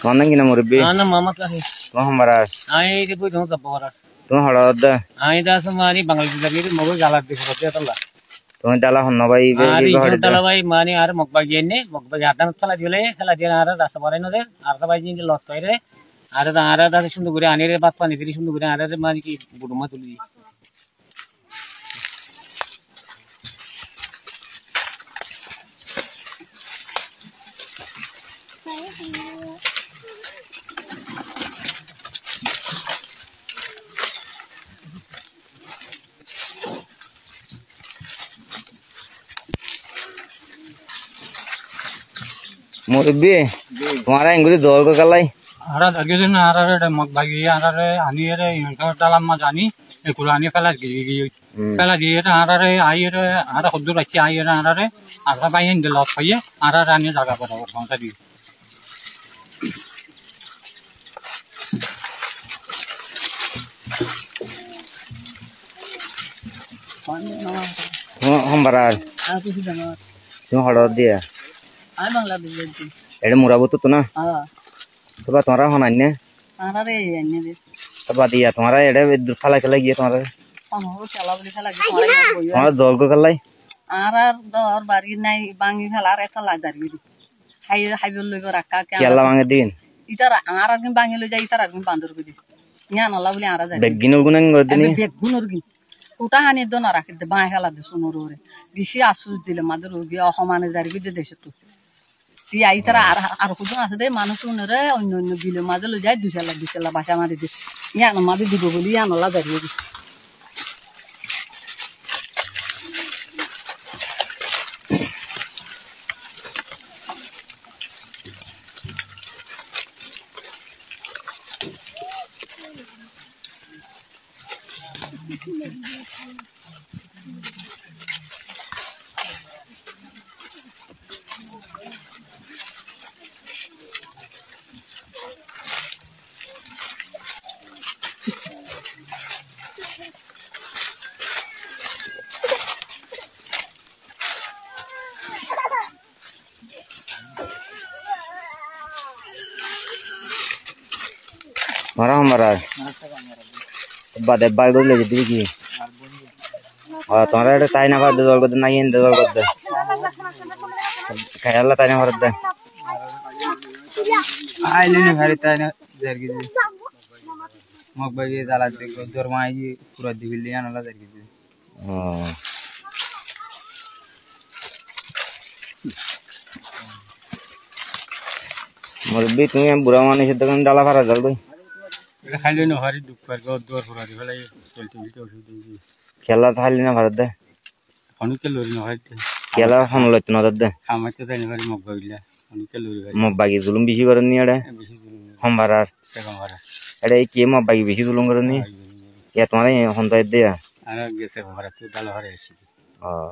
Mana gina murbi? Ana mama kahi. Tuh hambaras. Ai de pun jauh tak bawa. Tuh halad. Ai dah semua ni Bangladesh lagi tu mau jalan di kota tu lah. Tuh dalah honna bai be Ari be jauh dalah bai mani ar mukbagi ni mukbagi ada salah dia ar rasa barai no der ar sabai ni lot kau re ar dah sundu gure ani re bat pani diri sundu gure ar re mani ki buduma tuli. मुर्बी तुम्हारा इंगुली दौड़ को कल आरा लगे दिन आरा रे मग भागी आरा रे आनी रे इनका डाला मा जानी ए कुरानी फला गी फला दी रे आरा रे आई रे आरा खुद रची आई रे आरा रे आरा भाई इन लॉक पाइए आरा रानी जगह पर कौन सा दी हम बरार तुम हड़ो दिया आई बांग्लादेश एडे मुराबो तो ना हां तो बा तुम्हारा होना अन्य आरा रे अन्य दे तो बा दिया तुम्हारा एडे फला के लगी तुम्हारा हम हो चला बोली फला के तुम्हारा दौड़ को कल आरा दौर बारी नहीं बांगी फला रे फला दारी हाई हाई बोल लो रखा क्या लवांगे दिन इधर आरा के बांगी लो जाई इधर आगे बांदर को दे न्या नला बोली आरा दारी बेगिन उगुन गोदनी बेगुन उरगिन उटा हानि दो ना रख दे बाय हला दे सुनो रे बिशी आफसोस दिले मादर होगी हमाने दारी भी दे देश तू ती आई तरह आर खुद आसे दे मानुष उनरे अन्य अन्य बिले मादर लो जाए दुसला भाषा मारे दे या न मादर दिबो बोली या नला दारी मारा हमारा बादे बाल दो ले जदी की और तुम्हारा एडे ताई ना बादे दौड़ को ना ये दौड़ को दे कहला ताई ना भरत दे आई लेने घरे ताई ना जर की मग बगे जाला ते जोर माई पूरा दिविल या नला जर की हां मुर्बी तुम्हें बुरा माने से दगन डाला भरा जल दो खाली न हरी दुख कर गो दूर पूरा दिवला ये चलती बिलते ओसु दी केला थाली ना भरत दे हनु के लोरी न हरते केला हनु लत न दे खामते तने भरी मग गइला हनु के लोरी भरी मग बागी जुलुम बिसी करनी एडे बेसी जुलुम हम भरार ते कम भरा एडे के मग बागी बिसी जुलुम करनी या तुम्हारे हंता दे आरा गेसे भरा तू डाल हरे ऐसी हां